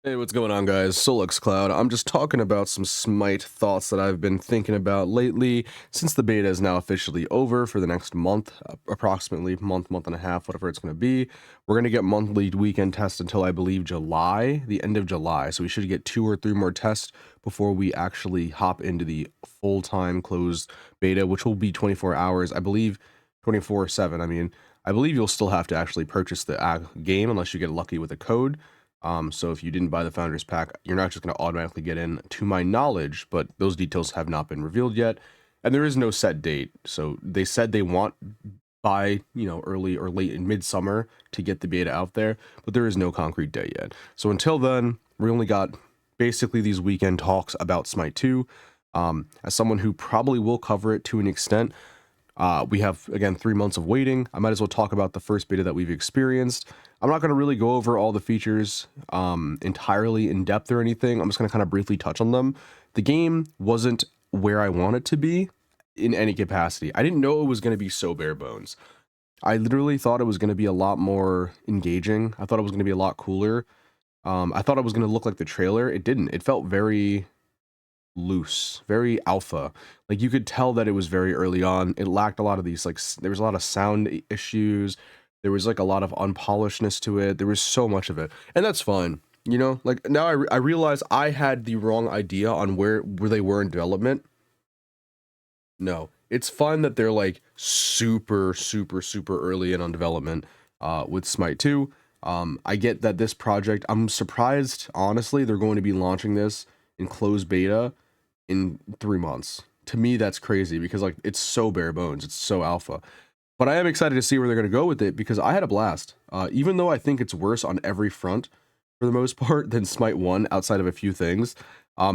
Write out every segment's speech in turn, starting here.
Hey, what's going on, guys? Solix Cloud. I'm just talking about some Smite thoughts that I've been thinking about lately since the beta is now officially over for the next month, approximately month and a half, whatever it's going to be. We're going to get monthly weekend tests until I believe July, the end of July. So we should get 2 or 3 more tests before we actually hop into the full-time closed beta, which will be 24 hours, I believe 24/7. I believe you'll still have to actually purchase the game unless you get lucky with a code. So if you didn't buy the Founders Pack, you're not just going to automatically get in, to my knowledge, but those details have not been revealed yet. And there is no set date. So they said they want by, early or late in midsummer to get the beta out there, but there is no concrete date yet. So until then, we only got basically these weekend talks about Smite 2. As someone who probably will cover it to an extent, we have, again, 3 months of waiting. I might as well talk about the first beta that we've experienced. I'm not going to really go over all the features entirely in depth or anything. I'm just going to kind of briefly touch on them. The game wasn't where I want it to be in any capacity. I didn't know it was going to be so bare bones. I literally thought it was going to be a lot more engaging. I thought it was going to be a lot cooler. I thought it was going to look like the trailer. It didn't. It felt very loose, very alpha. Like, you could tell that it was very early on. It lacked a lot of these, like, there was a lot of sound issues. There was like a lot of unpolishedness to it. There was so much of it, and that's fine. Like, now I realize I had the wrong idea on where they were in development. No, it's fine that they're like super early in on development with Smite 2. I get that this project, I'm surprised, honestly, they're going to be launching this in closed beta in 3 months. To me, that's crazy because, like, it's so bare bones, it's so alpha. But I am excited to see where they're going to go with it because I had a blast. Even though I think it's worse on every front for the most part than Smite 1 outside of a few things.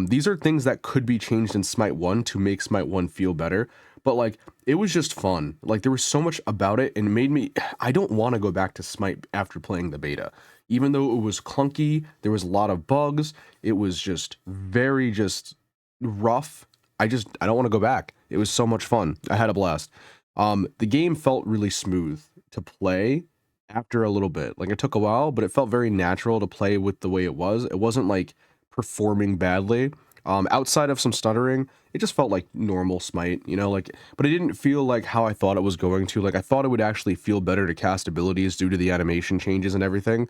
These are things that could be changed in Smite 1 to make Smite 1 feel better. But, like, it was just fun. Like, there was so much about it, and it made me... I don't want to go back to Smite after playing the beta. Even though it was clunky, there was a lot of bugs, it was just very rough. I don't want to go back. It was so much fun. I had a blast. The game felt really smooth to play after a little bit. Like, it took a while, but it felt very natural to play with the way it was. It wasn't like performing badly. Outside of some stuttering, it just felt like normal Smite, like, but it didn't feel like how I thought it was going to. Like, I thought it would actually feel better to cast abilities due to the animation changes and everything,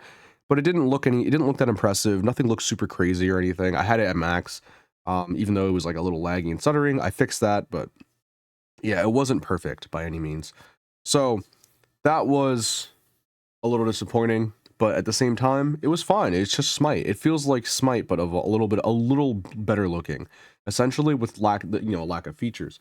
but it didn't look that impressive. Nothing looked super crazy or anything. I had it at max, even though it was like a little laggy and stuttering. I fixed that, but yeah, it wasn't perfect by any means. So that was a little disappointing, but at the same time, it was fine. It's just Smite. It feels like Smite, but of a little better looking, essentially, with lack of features.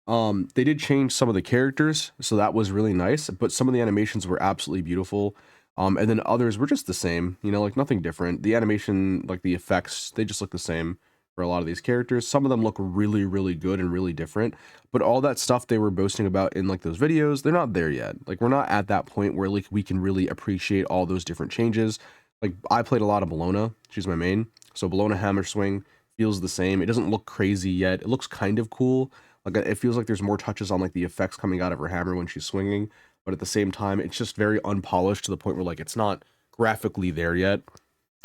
They did change some of the characters, so that was really nice, but some of the animations were absolutely beautiful. And then others were just the same, like nothing different. The animation, like the effects, they just look the same for a lot of these characters. Some of them look really good and really different, but all that stuff they were boasting about in like those videos, they're not there yet. Like, we're not at that point where like we can really appreciate all those different changes. Like, I played a lot of Bellona. She's my main. So Bellona Hammer Swing feels the same. It doesn't look crazy yet. It looks kind of cool. Like, it feels like there's more touches on like the effects coming out of her hammer when she's swinging, but at the same time, it's just very unpolished to the point where, like, it's not graphically there yet.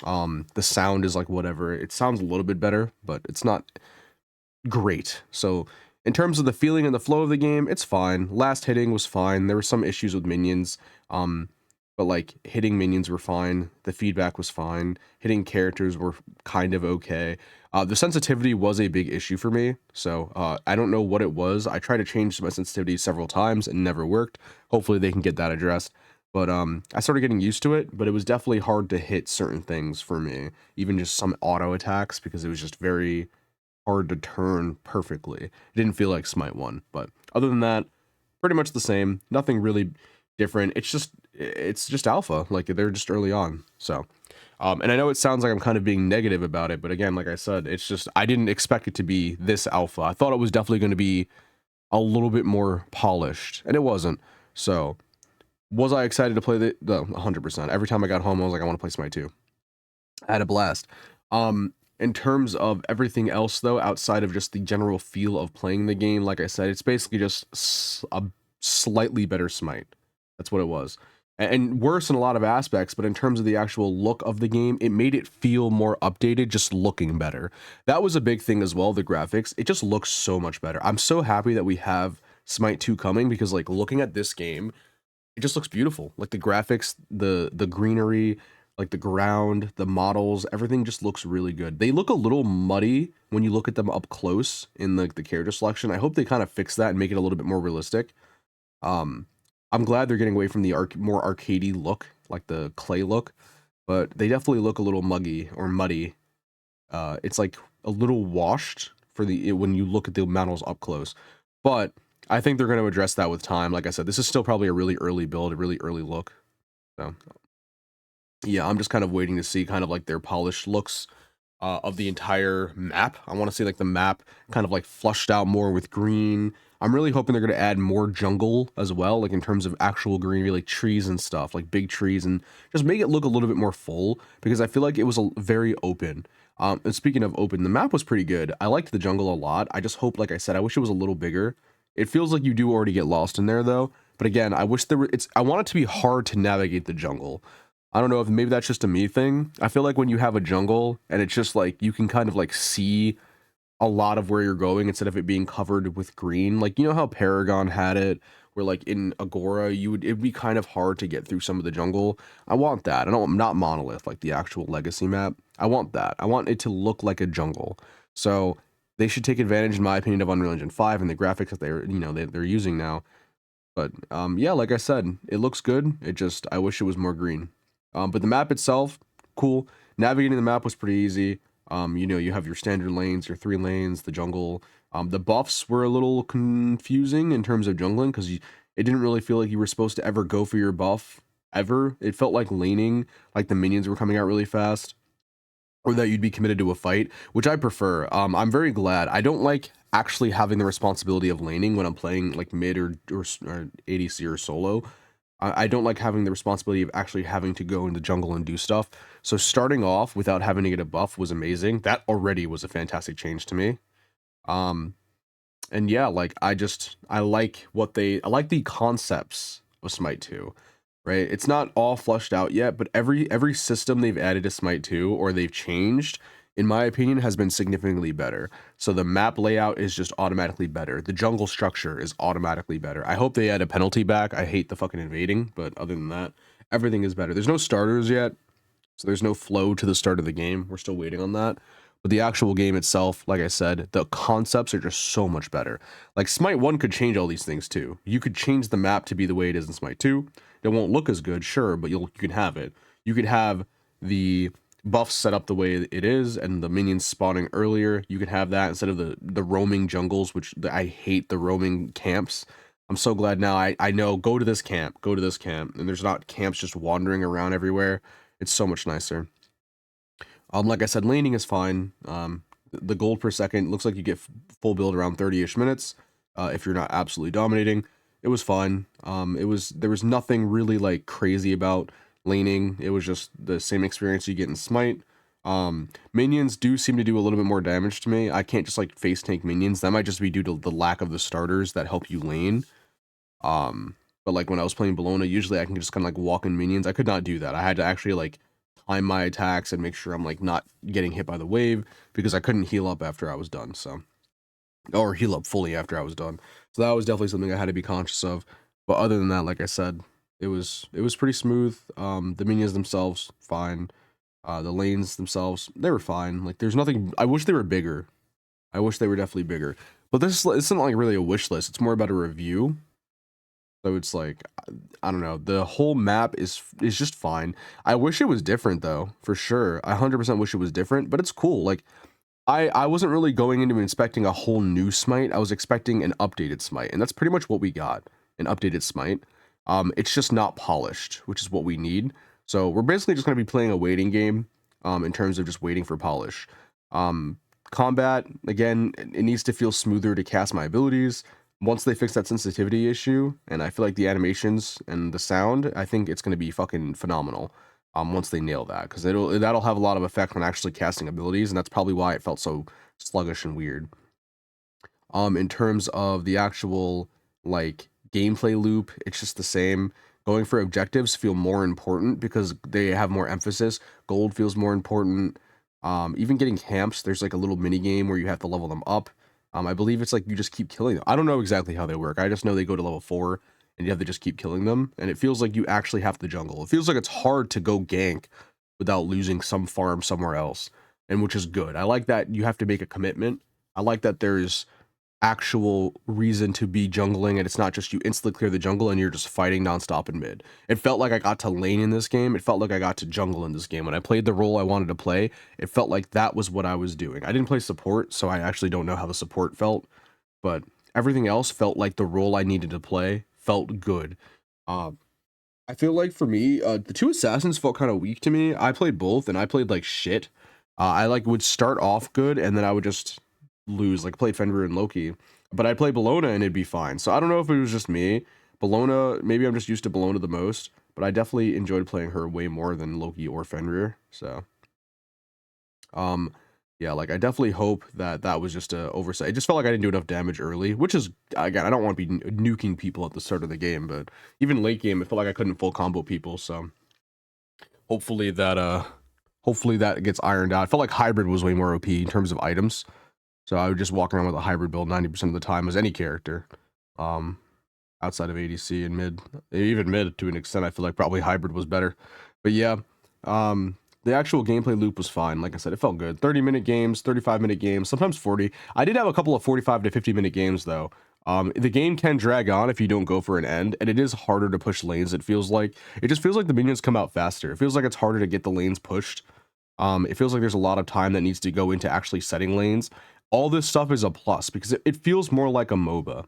The sound is like whatever. It sounds a little bit better, but it's not great. So in terms of the feeling and the flow of the game, it's fine. Last hitting was fine. There were some issues with minions, but like hitting minions were fine. The feedback was fine. Hitting characters were kind of okay. The sensitivity was a big issue for me, so I don't know what it was. I tried to change my sensitivity several times and never worked. Hopefully they can get that addressed. But I started getting used to it, but it was definitely hard to hit certain things for me, even just some auto attacks, because it was just very hard to turn perfectly. It didn't feel like Smite 1, but other than that, pretty much the same. Nothing really different. It's just alpha. Like, they're just early on. So, and I know it sounds like I'm kind of being negative about it, but again, like I said, it's just, I didn't expect it to be this alpha. I thought it was definitely going to be a little bit more polished, and it wasn't. So, was I excited to play the 100%. Every time I got home, I was like, I want to play Smite 2. I had a blast. In terms of everything else, though, outside of just the general feel of playing the game, like I said, it's basically just a slightly better Smite. That's what it was. and worse in a lot of aspects, but in terms of the actual look of the game, it made it feel more updated, just looking better. That was a big thing as well, the graphics. It just looks so much better. I'm so happy that we have Smite 2 coming, because like looking at this game, it just looks beautiful. Like the graphics, the greenery, like the ground, the models, everything just looks really good. They look a little muddy when you look at them up close in the character selection. I hope they kind of fix that and make it a little bit more realistic. Um, I'm glad they're getting away from the more arcadey look, like the clay look, but they definitely look a little muggy or muddy. It's like a little washed for when you look at the models up close, but I think they're going to address that with time. Like I said, this is still probably a really early build, a really early look. So yeah, I'm just kind of waiting to see kind of like their polished looks of the entire map. I want to see like the map kind of like flushed out more with green. I'm really hoping they're going to add more jungle as well, like in terms of actual greenery, like trees and stuff, like big trees, and just make it look a little bit more full, because I feel like it was very open. And speaking of open, the map was pretty good. I liked the jungle a lot. I just hope, like I said, I wish it was a little bigger. It feels like you do already get lost in there though. But again, I wish there were, I want it to be hard to navigate the jungle. I don't know if maybe that's just a me thing. I feel like when you have a jungle and it's just like you can kind of like see a lot of where you're going instead of it being covered with green. Like, you know how Paragon had it, where like in Agora it'd be kind of hard to get through some of the jungle. I want that. I don't, not Monolith, like the actual legacy map. I want that. I want it to look like a jungle. So they should take advantage, in my opinion, of Unreal Engine 5 and the graphics that they're using now. But yeah, like I said, it looks good. It just, I wish it was more green. But the map itself, cool. Navigating the map was pretty easy. You have your standard lanes, your 3 lanes, the jungle. The buffs were a little confusing in terms of jungling, because it didn't really feel like you were supposed to ever go for your buff ever. It felt like laning, like the minions were coming out really fast, or that you'd be committed to a fight, which I prefer. I'm very glad. I don't like actually having the responsibility of laning when I'm playing like mid or ADC or solo. I don't like having the responsibility of actually having to go in the jungle and do stuff. So starting off without having to get a buff was amazing. That already was a fantastic change to me. Um, and yeah, like I like I like the concepts of Smite 2, right? It's not all flushed out yet, but every system they've added to Smite 2 or they've changed, in my opinion, has been significantly better. So the map layout is just automatically better. The jungle structure is automatically better. I hope they add a penalty back. I hate the fucking invading, but other than that, everything is better. There's no starters yet, so there's no flow to the start of the game. We're still waiting on that. But the actual game itself, like I said, the concepts are just so much better. Like Smite 1 could change all these things too. You could change the map to be the way it is in Smite 2. It won't look as good, sure, but you can have it. You could have the buffs set up the way it is and the minions spawning earlier. You could have that instead of the roaming jungles, which I hate the roaming camps. I'm so glad now I know go to this camp, and there's not camps just wandering around everywhere. It's so much nicer. Like I said, laning is fine. The gold per second looks like you get full build around 30-ish minutes. If you're not absolutely dominating, it was fine. There was nothing really like crazy about laning. It was just the same experience you get in Smite. Minions do seem to do a little bit more damage to me. I can't just like face tank minions. That might just be due to the lack of the starters that help you lane. But like when I was playing Bologna, usually I can just kind of like walk in minions. I could not do that. I had to actually like time my attacks and make sure I'm like not getting hit by the wave, because I couldn't heal up after I was done. So, or heal up fully after I was done. So that was definitely something I had to be conscious of. But other than that, like I said, it was pretty smooth. The minions themselves, fine. The lanes themselves, they were fine. Like there's nothing. I wish they were bigger. I wish they were definitely bigger. But this isn't like really a wish list. It's more about a review. So it's like, I don't know. The whole map is just fine. I wish it was different though, for sure. I 100% wish it was different, but it's cool. Like I wasn't really going into expecting a whole new Smite. I was expecting an updated Smite, and that's pretty much what we got, an updated Smite. It's just not polished, which is what we need. So we're basically just going to be playing a waiting game, in terms of just waiting for polish. Combat, again, it needs to feel smoother to cast my abilities. Once they fix that sensitivity issue, and I feel like the animations and the sound, I think it's going to be fucking phenomenal. Once they nail that, because that'll have a lot of effect on actually casting abilities, and that's probably why it felt so sluggish and weird. In terms of the actual like gameplay loop, it's just the same. going for objectives feel more important because they have more emphasis. Gold feels more important. Even getting camps, there's like a little mini game where you have to level them up. I believe it's like you just keep killing them. I don't know exactly how they work. I just know they go to level 4 and you have to just keep killing them. And it feels like you actually have to jungle. It feels like it's hard to go gank without losing some farm somewhere else, and which is good. I like that you have to make a commitment. I like that there's actual reason to be jungling and it's not just you instantly clear the jungle and you're just fighting nonstop in mid. It felt like I got to lane in this game. It felt like I got to jungle in this game. When I played the role I wanted to play, it felt like that was what I was doing. I didn't play support, so I actually don't know how the support felt, but everything else felt like the role I needed to play felt good. I feel like for me, the two assassins felt kind of weak to me. I played both and I played like shit. I like would start off good and then I would just lose, like played Fenrir and Loki, but I'd play Bellona and it'd be fine. So I don't know if it was just me. Bellona, maybe I'm just used to Bellona the most, but I definitely enjoyed playing her way more than Loki or Fenrir. So, um, yeah, like I definitely hope that that was just a oversight. It just felt like I didn't do enough damage early, which is, again, I don't want to be nuking people at the start of the game, but even late game, it felt like I couldn't full combo people. So hopefully that gets ironed out. I felt like hybrid was way more OP in terms of items. So I would just walk around with a hybrid build 90% of the time as any character. Outside of ADC and mid. Even mid to an extent, I feel like probably hybrid was better. But yeah, the actual gameplay loop was fine. Like I said, it felt good. 30-minute games, 35-minute games, sometimes 40. I did have a couple of 45 to 50-minute games though. The game can drag on if you don't go for an end, and it is harder to push lanes. It just feels like the minions come out faster. It feels like it's harder to get the lanes pushed. It feels like there's a lot of time that needs to go into actually setting lanes. All this stuff is a plus because it feels more like a MOBA.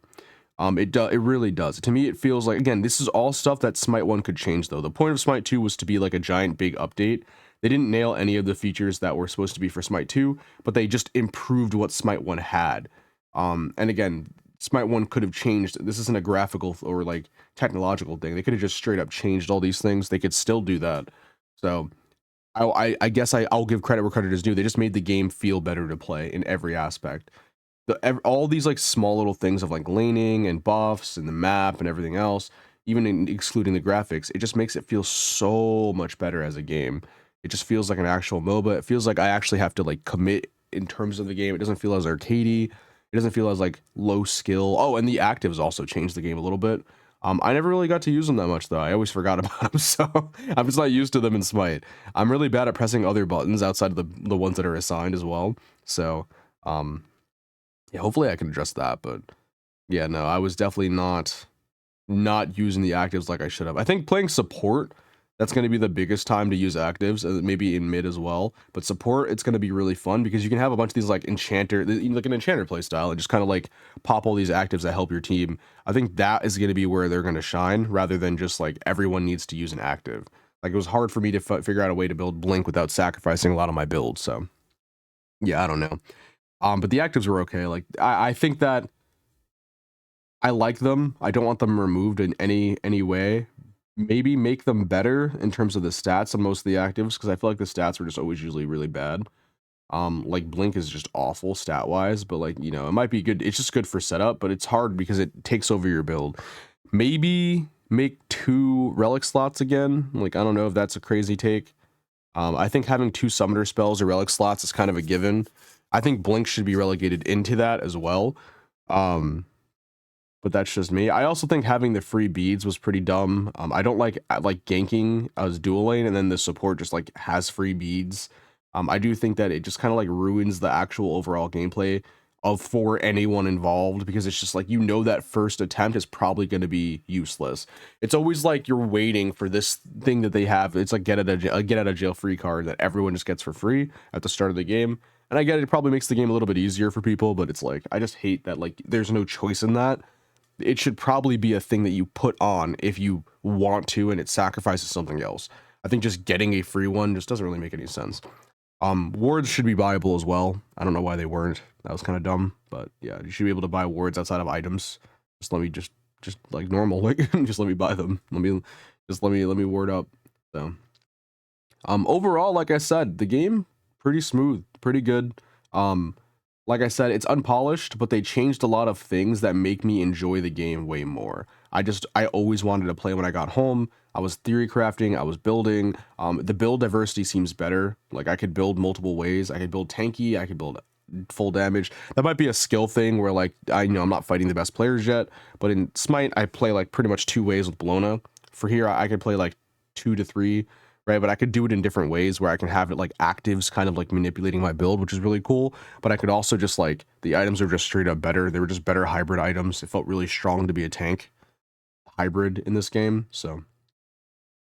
It really does. To me, it feels like, again, this is all stuff that Smite 1 could change though. The point of Smite 2 was to be like a giant big update. They didn't nail any of the features that were supposed to be for Smite 2, but they just improved what Smite 1 had. And again, Smite 1 could have changed. This isn't a graphical or like technological thing. They could have just straight up changed all these things. They could still do that. So I guess I'll give credit where credit is due. They just made the game feel better to play in every aspect. All these like small little things of like laning and buffs and the map and everything else, even excluding the graphics, it just makes it feel so much better as a game. It just feels like an actual MOBA. It feels like I actually have to like commit in terms of the game. It doesn't feel as arcadey. It doesn't feel as like low skill. Oh, and the actives also changed the game a little bit. I never really got to use them that much though. I always forgot about them, so I'm just not used to them in Smite. I'm really bad at pressing other buttons outside of the ones that are assigned as well. So, yeah, hopefully I can address that. But yeah, no, I was definitely not using the actives like I should have. I think playing support, that's going to be the biggest time to use actives, maybe in mid as well. But support, it's going to be really fun because you can have a bunch of these like enchanter, like an enchanter play style, and just kind of like pop all these actives that help your team. I think that is going to be where they're going to shine, rather than just like everyone needs to use an active. Like it was hard for me to figure out a way to build Blink without sacrificing a lot of my build. So yeah, I don't know. But the actives were okay. Like I think that I like them. I don't want them removed in any way. Maybe make them better in terms of the stats on most of the actives, because I feel like the stats were just always usually really bad. Like Blink is just awful stat wise, but like, you know, it might be good. It's just good for setup, but it's hard because it takes over your build. Maybe make 2 relic slots again. Like, I don't know if that's a crazy take. I think having 2 summoner spells or relic slots is kind of a given. I think Blink should be relegated into that as well. But that's just me. I also think having the free beads was pretty dumb. I don't like ganking as dual lane and then the support just like has free beads. I do think that it just kind of like ruins the actual overall gameplay for anyone involved, because it's just like, you know, that first attempt is probably going to be useless. It's always like you're waiting for this thing that they have. It's like get out of jail free card that everyone just gets for free at the start of the game. And I get it probably makes the game a little bit easier for people, but it's like, I just hate that like there's no choice in that. It should probably be a thing that you put on if you want to, and it sacrifices something else. I think just getting a free one just doesn't really make any sense. Wards should be buyable as well. I don't know why they weren't. That was kind of dumb, but yeah, you should be able to buy wards outside of items. Just let me just like normal, like just let me buy them. Let me ward up. So, overall, like I said, the game pretty smooth, pretty good. like I said, it's unpolished, but they changed a lot of things that make me enjoy the game way more. I always wanted to play when I got home. I was theory crafting, I was building. The build diversity seems better. Like I could build multiple ways. I could build tanky, I could build full damage. That might be a skill thing where like I'm not fighting the best players yet, but in Smite I play like pretty much two ways with Bologna. For here I could play like 2 to 3, right? But I could do it in different ways where I can have it like actives kind of like manipulating my build, which is really cool. But I could also just like, the items are just straight up better. They were just better hybrid items. It felt really strong to be a tank hybrid in this game. So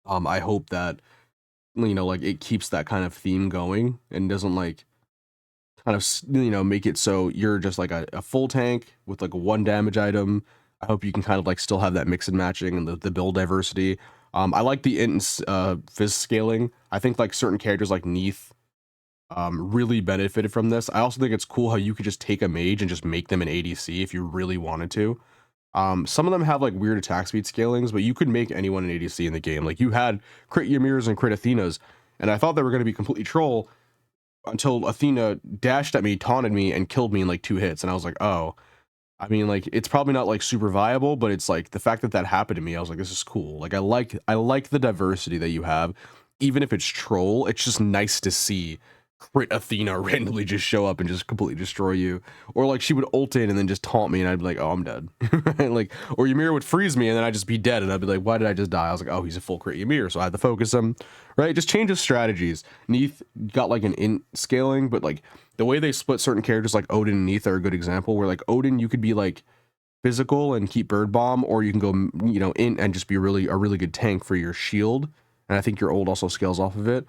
I hope that, like it keeps that kind of theme going and doesn't like kind of, make it so you're just like a full tank with like a 1 damage item. I hope you can kind of like still have that mix and matching and the build diversity. I like the int fizz scaling. I think like certain characters like Neith really benefited from this. I also think it's cool how you could just take a mage and just make them an ADC if you really wanted to. Some of them have like weird attack speed scalings, but you could make anyone an ADC in the game. Like you had crit Ymirs and crit Athenas, and I thought they were going to be completely troll until Athena dashed at me, taunted me, and killed me in like 2 hits. And I was like, oh, I mean, like it's probably not like super viable, but it's like the fact that that happened to me, I was like, this is cool. Like I like the diversity that you have, even if it's troll. It's just nice to see crit Athena randomly just show up and just completely destroy you, or like she would ult in and then just taunt me, and I'd be like, oh, I'm dead, right? Like, or Ymir would freeze me and then I'd just be dead, and I'd be like, why did I just die? I was like, oh, he's a full crit Ymir, so I had to focus him, right? Just changes strategies. Neith got like an int scaling, but like the way they split certain characters, like Odin and Neith are a good example, where like Odin, you could be like physical and keep bird bomb, or you can go, int and just be a really good tank for your shield. And I think your ult also scales off of it.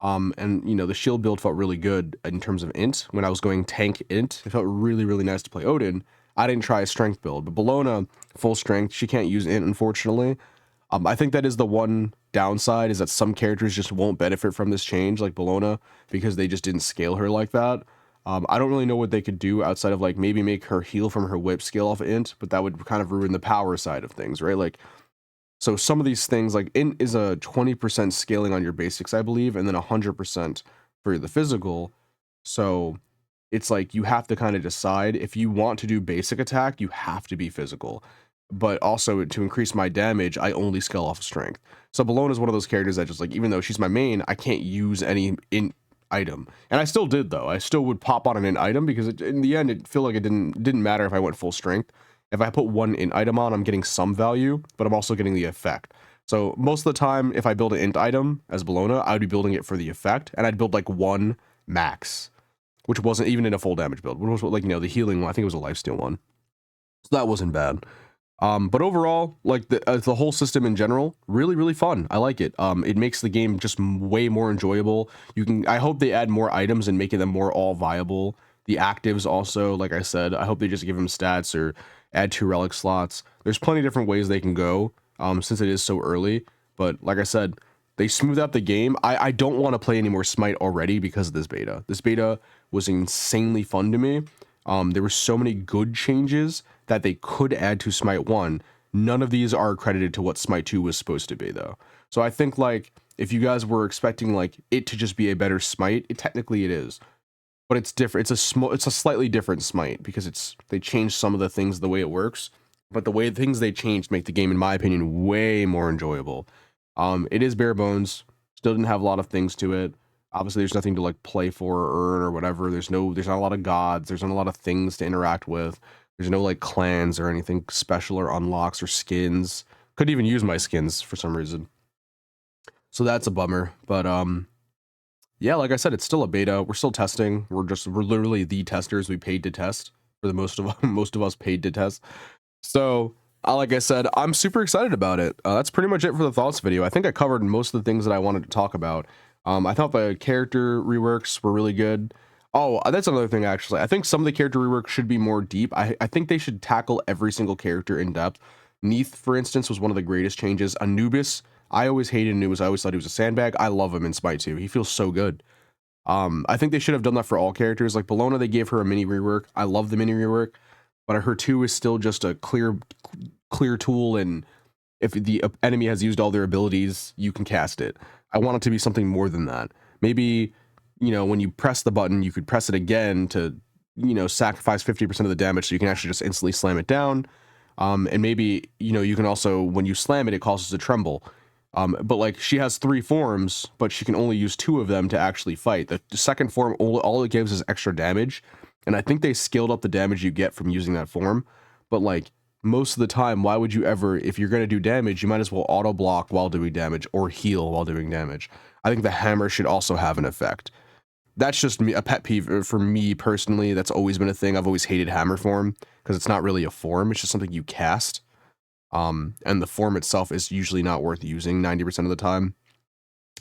And the shield build felt really good in terms of int. When I was going tank int, it felt really nice to play Odin. I didn't try a strength build, but Bologna, full strength, she can't use int, unfortunately. I think that is the one downside, is that some characters just won't benefit from this change, like Bologna, because they just didn't scale her like that. I don't really know what they could do outside of like maybe make her heal from her whip scale off int, but that would kind of ruin the power side of things, right? Like, so some of these things, like int is a 20% scaling on your basics, I believe, and then 100% for the physical. So it's like you have to kind of decide, if you want to do basic attack, you have to be physical. But also to increase my damage, I only scale off of strength. So Bologna is one of those characters that just like, even though she's my main, I can't use any int item. And I still did though. I still would pop on an int item because in the end, it felt like it didn't matter if I went full strength. If I put one int item on, I'm getting some value, but I'm also getting the effect. So most of the time, if I build an int item as Bologna, I would be building it for the effect, and I'd build like one max, which wasn't even in a full damage build, which was like, the healing one. I think it was a lifesteal one. So that wasn't bad. But overall, like the whole system in general, really fun. I like it. It makes the game just way more enjoyable. I hope they add more items and make them more all viable. The actives also, like I said, I hope they just give them stats or add 2 relic slots. There's plenty of different ways they can go, since it is so early. But like I said, they smooth out the game. I don't want to play any more Smite already because of this beta. This beta was insanely fun to me. There were so many good changes that they could add to Smite 1. None of these are credited to what Smite 2 was supposed to be, though. So I think, like, if you guys were expecting, like, it to just be a better Smite, technically it is. But it's different. It's a slightly different Smite, because they changed some of the things, the way it works. But the way things they changed make the game, in my opinion, way more enjoyable. It is bare bones. Still didn't have a lot of things to it. Obviously, there's nothing to like play for or earn or whatever. There's not a lot of gods. There's not a lot of things to interact with. There's no like clans or anything special or unlocks or skins. Couldn't even use my skins for some reason. So that's a bummer. But yeah, like I said, it's still a beta. We're still testing. We're literally the testers. We paid to test. For the most of us paid to test. So like I said, I'm super excited about it. That's pretty much it for the thoughts video. I think I covered most of the things that I wanted to talk about. I thought the character reworks were really good. Oh, that's another thing, actually. I think some of the character reworks should be more deep. I think they should tackle every single character in depth. Neith, for instance, was one of the greatest changes. Anubis, I always hated Anubis. I always thought he was a sandbag. I love him in Smite 2. He feels so good. I think they should have done that for all characters. Like Bologna, they gave her a mini rework. I love the mini rework, but her 2 is still just a clear tool, and if the enemy has used all their abilities, you can cast it. I want it to be something more than that. Maybe, when you press the button, you could press it again to sacrifice 50% of the damage so you can actually just instantly slam it down. And maybe, you can also, when you slam it, it causes a tremble. But like she has 3 forms, but she can only use 2 of them to actually fight. The second form, all it gives is extra damage. And I think they scaled up the damage you get from using that form. But like most of the time, why would you ever, if you're going to do damage, you might as well auto block while doing damage or heal while doing damage. I think the hammer should also have an effect. That's just a pet peeve for me personally. That's always been a thing. I've always hated hammer form because it's not really a form. It's just something you cast. And the form itself is usually not worth using 90% of the time.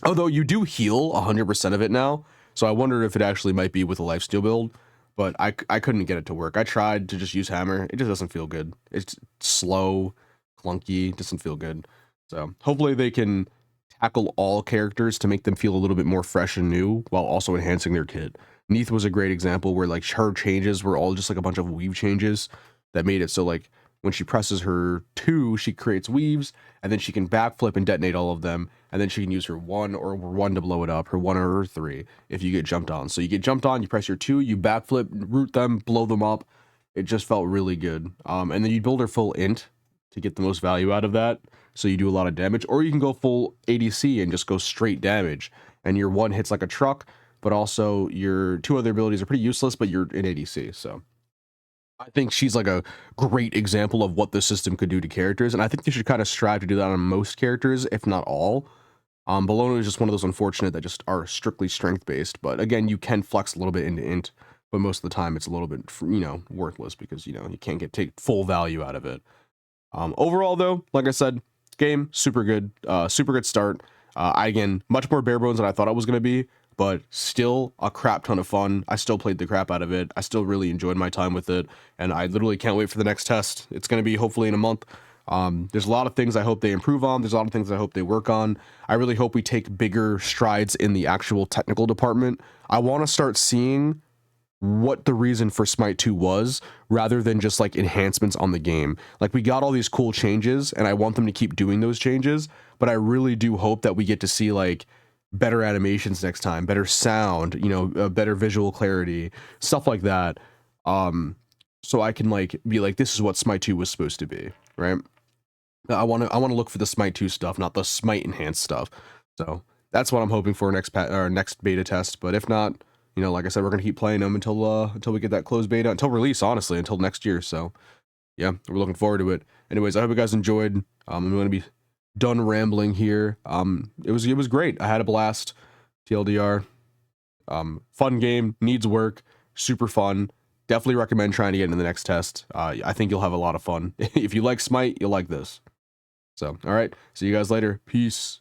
Although you do heal 100% of it now. So I wonder if it actually might be with a lifesteal build. But I couldn't get it to work. I tried to just use hammer. It just doesn't feel good. It's slow, clunky, doesn't feel good. So hopefully they can tackle all characters to make them feel a little bit more fresh and new while also enhancing their kit. Neith was a great example where like her changes were all just like a bunch of weave changes that made it so like when she presses her 2, she creates weaves, and then she can backflip and detonate all of them, and then she can use her 1 or 1 to blow it up, her 1 or her 3 if you get jumped on. So you get jumped on, you press your 2, you backflip, root them, blow them up. It just felt really good. And then you build her full int to get the most value out of that, so you do a lot of damage, or you can go full ADC and just go straight damage, and your 1 hits like a truck, but also your 2 other abilities are pretty useless, but you're in ADC, so I think she's like a great example of what the system could do to characters, and I think they should kind of strive to do that on most characters, if not all. Bologna is just one of those unfortunate that just are strictly strength based, but again, you can flex a little bit into int, but most of the time it's a little bit, worthless because, you can't take full value out of it. Overall though, like I said, game, super good start. Again, much more bare bones than I thought it was going to be, but still a crap ton of fun. I still played the crap out of it. I still really enjoyed my time with it, and I literally can't wait for the next test. It's going to be hopefully in a month. There's a lot of things I hope they improve on. There's a lot of things I hope they work on. I really hope we take bigger strides in the actual technical department. I want to start seeing what the reason for Smite 2 was, rather than just like enhancements on the game. Like we got all these cool changes, and I want them to keep doing those changes, but I really do hope that we get to see like better animations next time, better sound, better visual clarity, stuff like that. So I can like be like, this is what Smite 2 was supposed to be, right? I want to look for the Smite 2 stuff, not the Smite enhanced stuff. So that's what I'm hoping for next beta test. But if not, like I said, we're gonna keep playing them until we get that closed beta, until release, honestly, until next year. So yeah, we're looking forward to it. Anyways, I hope you guys enjoyed. I'm gonna be done rambling here. It was great. I had a blast. TLDR. Fun game, needs work, super fun. Definitely recommend trying to get into the next test. I think you'll have a lot of fun. If you like Smite, you'll like this. So, all right. See you guys later. Peace.